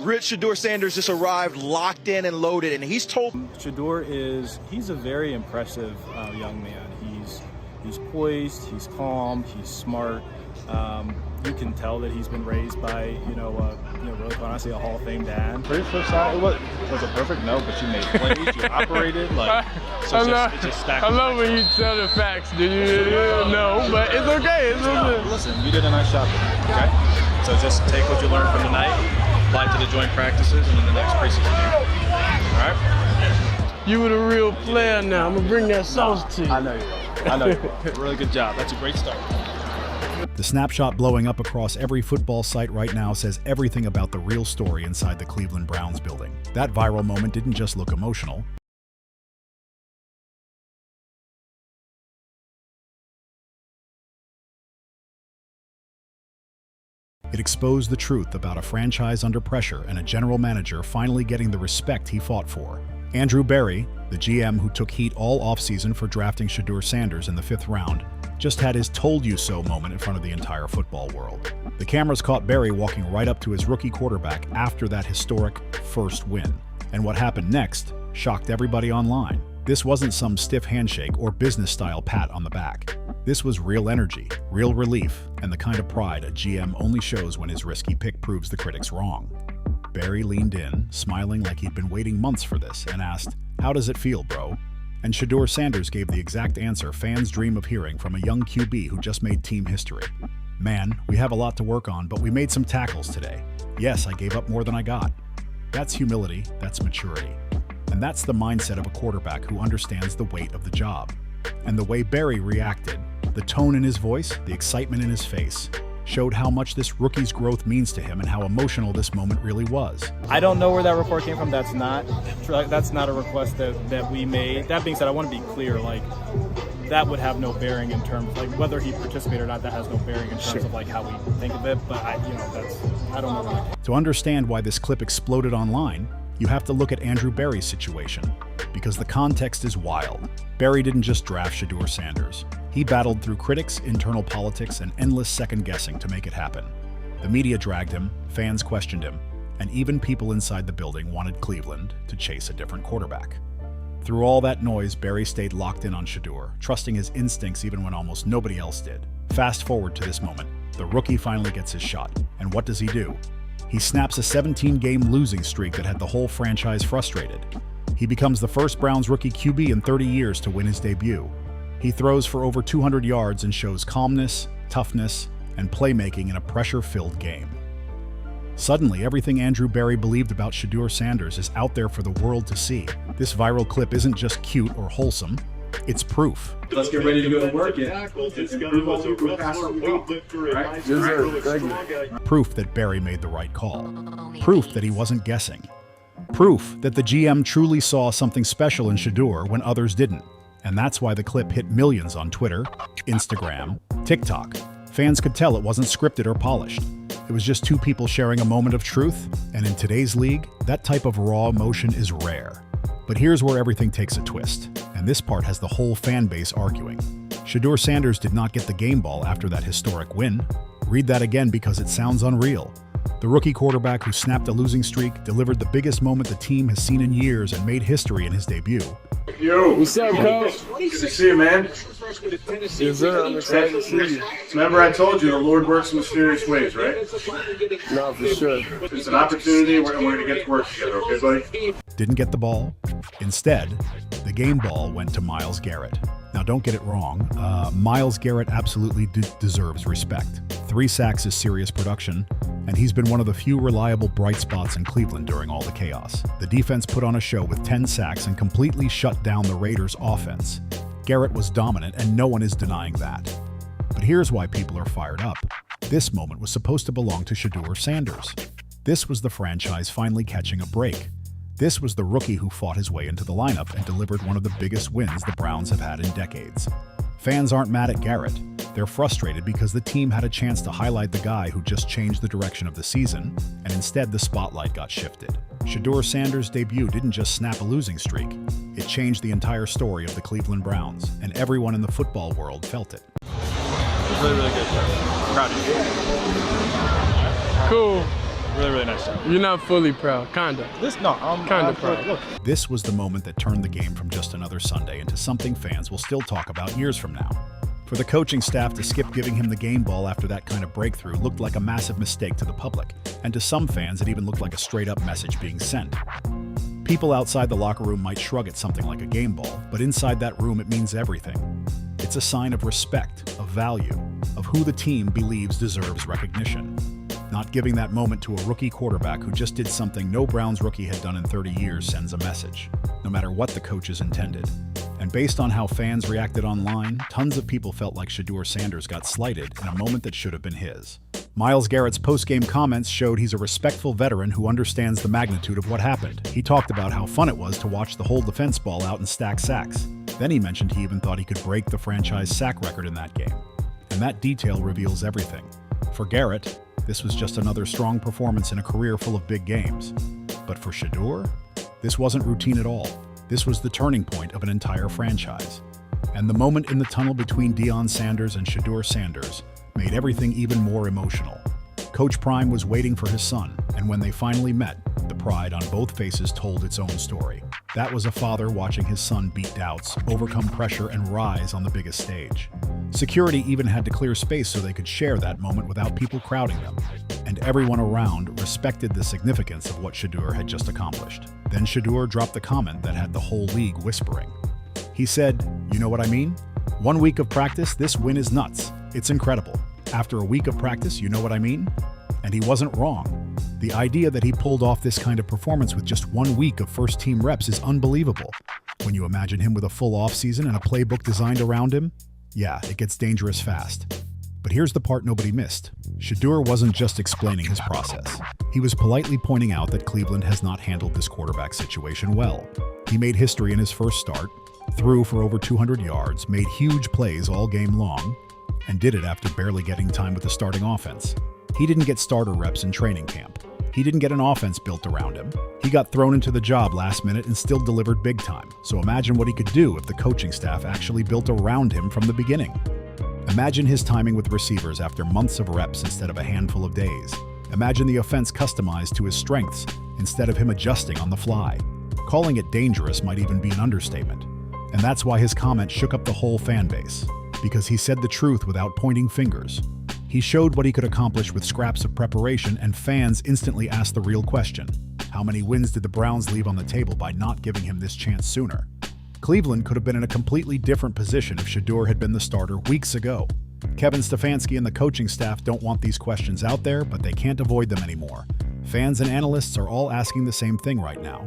Rich Shedeur Sanders just arrived locked in and loaded, and he's told. Shedeur he's a very impressive young man. He's poised, he's calm, he's smart. You can tell that he's been raised by, really honestly, a Hall of Fame dad. Pretty first time, it was a perfect no, but you made plays, you operated, it just stacked. I love when you tell the facts, do you? No, but it's okay. Listen, you did a nice job, okay? So just take what you learned from tonight, apply it to the joint practices, and then the next preseason game. All right? You were the real player now. I'm going to bring that sauce to you. I know you will. I know you will. Really good job. That's a great start. The snapshot blowing up across every football site right now says everything about the real story inside the Cleveland Browns building. That viral moment didn't just look emotional. It exposed the truth about a franchise under pressure and a general manager finally getting the respect he fought for. Andrew Berry, the GM who took heat all offseason for drafting Shedeur Sanders in the 5th round, just had his told-you-so moment in front of the entire football world. The cameras caught Berry walking right up to his rookie quarterback after that historic first win. And what happened next shocked everybody online. This wasn't some stiff handshake or business-style pat on the back. This was real energy, real relief, and the kind of pride a GM only shows when his risky pick proves the critics wrong. Berry leaned in, smiling like he'd been waiting months for this, and asked, "How does it feel, bro?" And Shedeur Sanders gave the exact answer fans dream of hearing from a young QB who just made team history. "Man, we have a lot to work on, but we made some tackles today. Yes, I gave up more than I got." That's humility, that's maturity. And that's the mindset of a quarterback who understands the weight of the job. And the way Berry reacted, the tone in his voice, the excitement in his face, showed how much this rookie's growth means to him and how emotional this moment really was. I don't know where that report came from. That's not a request that we made. That being said, I want to be clear, that would have no bearing in terms, whether he participated or not, that has no bearing in terms of how we think of it, but I don't know where that came. To understand why this clip exploded online, you have to look at Andrew Berry's situation, because the context is wild. Berry didn't just draft Shedeur Sanders. He battled through critics, internal politics, and endless second-guessing to make it happen. The media dragged him, fans questioned him, and even people inside the building wanted Cleveland to chase a different quarterback. Through all that noise, Berry stayed locked in on Shedeur, trusting his instincts even when almost nobody else did. Fast forward to this moment. The rookie finally gets his shot, and what does he do? He snaps a 17-game losing streak that had the whole franchise frustrated. He becomes the first Browns rookie QB in 30 years to win his debut. He throws for over 200 yards and shows calmness, toughness, and playmaking in a pressure-filled game. Suddenly, everything Andrew Berry believed about Shedeur Sanders is out there for the world to see. This viral clip isn't just cute or wholesome, it's proof. Let's get ready to go to work. Right? Proof that Berry made the right call. Proof that he wasn't guessing. Proof that the GM truly saw something special in Shedeur when others didn't. And that's why the clip hit millions on Twitter, Instagram, TikTok. Fans could tell it wasn't scripted or polished. It was just two people sharing a moment of truth, and in today's league, that type of raw emotion is rare. But here's where everything takes a twist, and this part has the whole fan base arguing. Shedeur Sanders did not get the game ball after that historic win. Read that again because it sounds unreal. The rookie quarterback who snapped a losing streak delivered the biggest moment the team has seen in years and made history in his debut. Yo, What's up, Coach? good to see you, man. Yes, sir. I'm excited to see you. Remember I told you the Lord works in mysterious ways, right? No, for sure. It's an opportunity and we're going to get to work together, okay, buddy? Didn't get the ball. Instead, the game ball went to Myles Garrett. Now, don't get it wrong. Myles Garrett absolutely deserves respect. 3 sacks is serious production, and he's been one of the few reliable bright spots in Cleveland during all the chaos. The defense put on a show with 10 sacks and completely shut down the Raiders' offense. Garrett was dominant, and no one is denying that. But here's why people are fired up. This moment was supposed to belong to Shedeur Sanders. This was the franchise finally catching a break. This was the rookie who fought his way into the lineup and delivered one of the biggest wins the Browns have had in decades. Fans aren't mad at Garrett. They're frustrated because the team had a chance to highlight the guy who just changed the direction of the season, and instead the spotlight got shifted. Shedeur Sanders' debut didn't just snap a losing streak. It changed the entire story of the Cleveland Browns, and everyone in the football world felt it. It was really, really good. Proud of you. Cool. Really, really nice job. You're not fully proud, kinda. I'm Kinda proud. Look, This was the moment that turned the game from just another Sunday into something fans will still talk about years from now. For the coaching staff to skip giving him the game ball after that kind of breakthrough looked like a massive mistake to the public, and to some fans it even looked like a straight-up message being sent. People outside the locker room might shrug at something like a game ball, but inside that room it means everything. It's a sign of respect, of value, of who the team believes deserves recognition. Not giving that moment to a rookie quarterback who just did something no Browns rookie had done in 30 years sends a message, no matter what the coaches intended. And based on how fans reacted online, tons of people felt like Shedeur Sanders got slighted in a moment that should have been his. Myles Garrett's post-game comments showed he's a respectful veteran who understands the magnitude of what happened. He talked about how fun it was to watch the whole defense ball out and stack sacks. Then he mentioned he even thought he could break the franchise sack record in that game. And that detail reveals everything. For Garrett, this was just another strong performance in a career full of big games. But for Shedeur, this wasn't routine at all. This was the turning point of an entire franchise. And the moment in the tunnel between Deion Sanders and Shedeur Sanders made everything even more emotional. Coach Prime was waiting for his son, and when they finally met, the pride on both faces told its own story. That was a father watching his son beat doubts, overcome pressure, and rise on the biggest stage. Security even had to clear space so they could share that moment without people crowding them. And everyone around respected the significance of what Shedeur had just accomplished. Then Shedeur dropped the comment that had the whole league whispering. He said, "You know what I mean? 1 week of practice, this win is nuts. It's incredible. After a week of practice, you know what I mean?" And he wasn't wrong. The idea that he pulled off this kind of performance with just 1 week of first-team reps is unbelievable. When you imagine him with a full offseason and a playbook designed around him, yeah, it gets dangerous fast. But here's the part nobody missed. Shedeur wasn't just explaining his process. He was politely pointing out that Cleveland has not handled this quarterback situation well. He made history in his first start, threw for over 200 yards, made huge plays all game long, and did it after barely getting time with the starting offense. He didn't get starter reps in training camp. He didn't get an offense built around him. He got thrown into the job last minute and still delivered big time. So imagine what he could do if the coaching staff actually built around him from the beginning. Imagine his timing with receivers after months of reps instead of a handful of days. Imagine the offense customized to his strengths instead of him adjusting on the fly. Calling it dangerous might even be an understatement. And that's why his comment shook up the whole fan base. Because he said the truth without pointing fingers. He showed what he could accomplish with scraps of preparation, and fans instantly asked the real question. How many wins did the Browns leave on the table by not giving him this chance sooner? Cleveland could have been in a completely different position if Shedeur had been the starter weeks ago. Kevin Stefanski and the coaching staff don't want these questions out there, but they can't avoid them anymore. Fans and analysts are all asking the same thing right now.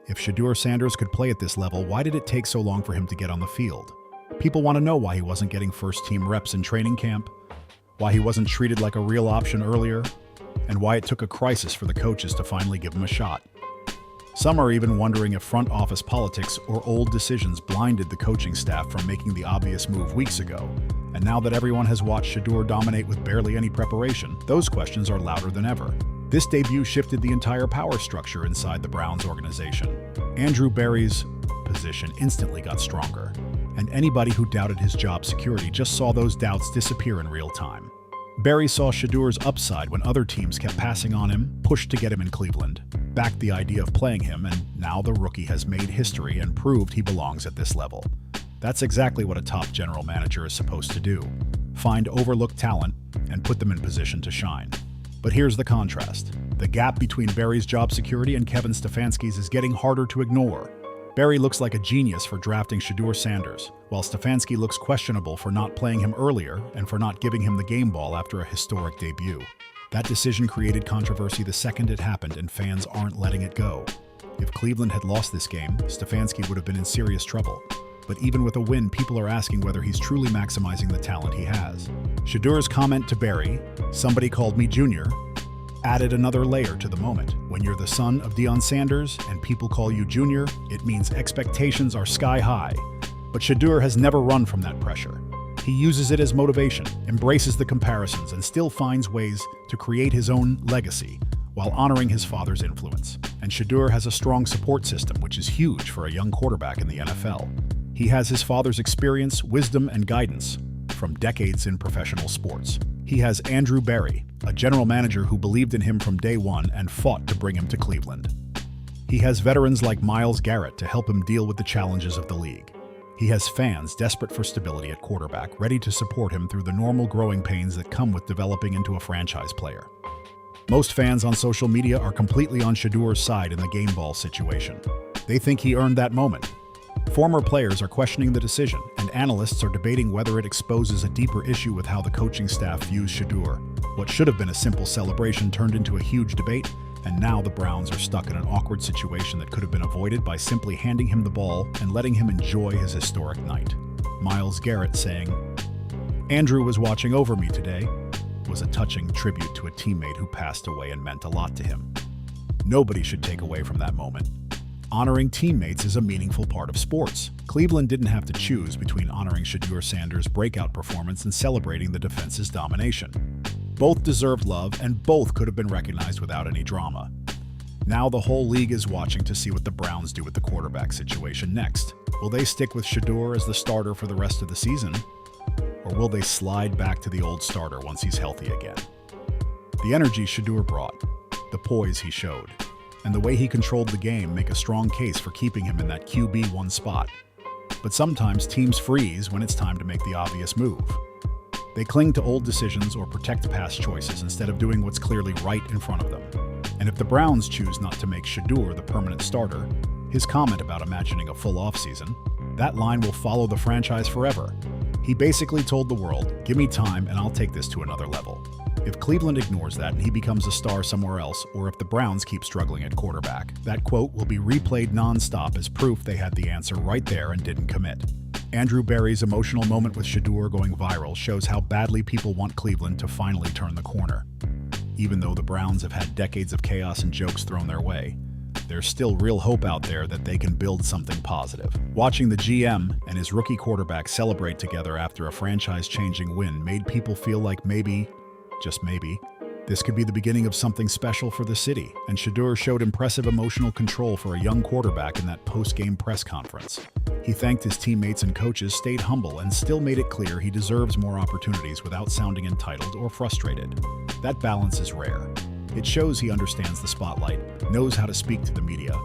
If Shedeur Sanders could play at this level, why did it take so long for him to get on the field? People want to know why he wasn't getting first-team reps in training camp, why he wasn't treated like a real option earlier, and why it took a crisis for the coaches to finally give him a shot. Some are even wondering if front office politics or old decisions blinded the coaching staff from making the obvious move weeks ago. And now that everyone has watched Shedeur dominate with barely any preparation, those questions are louder than ever. This debut shifted the entire power structure inside the Browns organization. Andrew Berry's position instantly got stronger, and anybody who doubted his job security just saw those doubts disappear in real time. Berry saw Shedeur's upside when other teams kept passing on him, pushed to get him in Cleveland, backed the idea of playing him, and now the rookie has made history and proved he belongs at this level. That's exactly what a top general manager is supposed to do. Find overlooked talent and put them in position to shine. But here's the contrast. The gap between Berry's job security and Kevin Stefanski's is getting harder to ignore. Berry looks like a genius for drafting Shedeur Sanders, while Stefanski looks questionable for not playing him earlier and for not giving him the game ball after a historic debut. That decision created controversy the second it happened, and fans aren't letting it go. If Cleveland had lost this game, Stefanski would have been in serious trouble. But even with a win, people are asking whether he's truly maximizing the talent he has. Shedeur's comment to Berry, "Somebody called me Junior," added another layer to the moment. When you're the son of Deion Sanders and people call you Junior, it means expectations are sky high. But Shedeur has never run from that pressure. He uses it as motivation, embraces the comparisons, and still finds ways to create his own legacy while honoring his father's influence. And Shedeur has a strong support system, which is huge for a young quarterback in the NFL. He has his father's experience, wisdom, and guidance from decades in professional sports. He has Andrew Berry, a general manager who believed in him from day one and fought to bring him to Cleveland. He has veterans like Myles Garrett to help him deal with the challenges of the league. He has fans desperate for stability at quarterback, ready to support him through the normal growing pains that come with developing into a franchise player. Most fans on social media are completely on Shedeur's side in the game ball situation. They think he earned that moment. Former players are questioning the decision, and analysts are debating whether it exposes a deeper issue with how the coaching staff views Shedeur. What should have been a simple celebration turned into a huge debate, and now the Browns are stuck in an awkward situation that could have been avoided by simply handing him the ball and letting him enjoy his historic night. Myles Garrett saying, "Andrew was watching over me today," was a touching tribute to a teammate who passed away and meant a lot to him. Nobody should take away from that moment. Honoring teammates is a meaningful part of sports. Cleveland didn't have to choose between honoring Shedeur Sanders' breakout performance and celebrating the defense's domination. Both deserved love, and both could have been recognized without any drama. Now the whole league is watching to see what the Browns do with the quarterback situation next. Will they stick with Shedeur as the starter for the rest of the season? Or will they slide back to the old starter once he's healthy again? The energy Shedeur brought, the poise he showed, and the way he controlled the game make a strong case for keeping him in that QB1 spot. But sometimes teams freeze when it's time to make the obvious move. They cling to old decisions or protect past choices instead of doing what's clearly right in front of them. And if the Browns choose not to make Shedeur the permanent starter, his comment about imagining a full offseason, that line will follow the franchise forever. He basically told the world, "Give me time and I'll take this to another level." If Cleveland ignores that and he becomes a star somewhere else, or if the Browns keep struggling at quarterback, that quote will be replayed non-stop as proof they had the answer right there and didn't commit. Andrew Berry's emotional moment with Shedeur going viral shows how badly people want Cleveland to finally turn the corner. Even though the Browns have had decades of chaos and jokes thrown their way, there's still real hope out there that they can build something positive. Watching the GM and his rookie quarterback celebrate together after a franchise-changing win made people feel like maybe, just maybe, this could be the beginning of something special for the city, and Shedeur showed impressive emotional control for a young quarterback in that post-game press conference. He thanked his teammates and coaches, stayed humble, and still made it clear he deserves more opportunities without sounding entitled or frustrated. That balance is rare. It shows he understands the spotlight, knows how to speak to the media,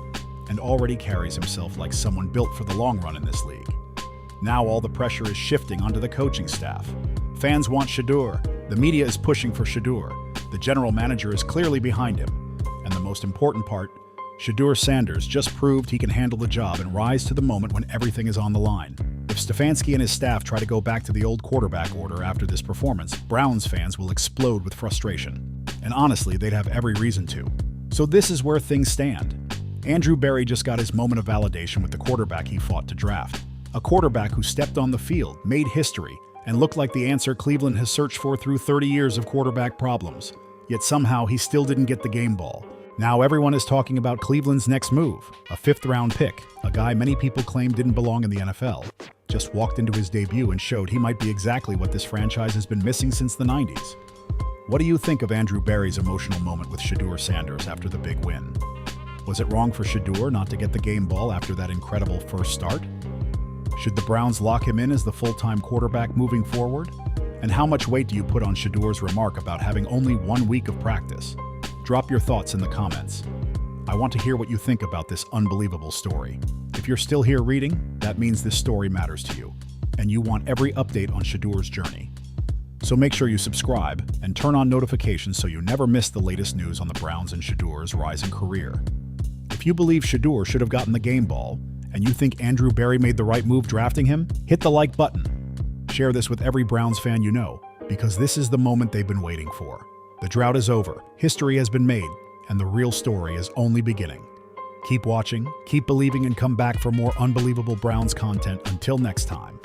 and already carries himself like someone built for the long run in this league. Now all the pressure is shifting onto the coaching staff. Fans want Shedeur. The media is pushing for Shedeur. The general manager is clearly behind him. And the most important part, Shedeur Sanders just proved he can handle the job and rise to the moment when everything is on the line. If Stefanski and his staff try to go back to the old quarterback order after this performance, Browns fans will explode with frustration. And honestly, they'd have every reason to. So this is where things stand. Andrew Berry just got his moment of validation with the quarterback he fought to draft. A quarterback who stepped on the field, made history, and looked like the answer Cleveland has searched for through 30 years of quarterback problems. Yet somehow he still didn't get the game ball. Now everyone is talking about Cleveland's next move, a 5th-round pick, a guy many people claim didn't belong in the NFL. Just walked into his debut and showed he might be exactly what this franchise has been missing since the 90s. What do you think of Andrew Berry's emotional moment with Shedeur Sanders after the big win? Was it wrong for Shedeur not to get the game ball after that incredible first start? Should the Browns lock him in as the full-time quarterback moving forward? And how much weight do you put on Shedeur's remark about having only 1 week of practice? Drop your thoughts in the comments. I want to hear what you think about this unbelievable story. If you're still here reading, that means this story matters to you, and you want every update on Shedeur's journey. So make sure you subscribe and turn on notifications so you never miss the latest news on the Browns and Shedeur's rising career. If you believe Shedeur should have gotten the game ball, and you think Andrew Berry made the right move drafting him, hit the like button. Share this with every Browns fan you know, because this is the moment they've been waiting for. The drought is over, history has been made, and the real story is only beginning. Keep watching, keep believing, and come back for more unbelievable Browns content. Until next time.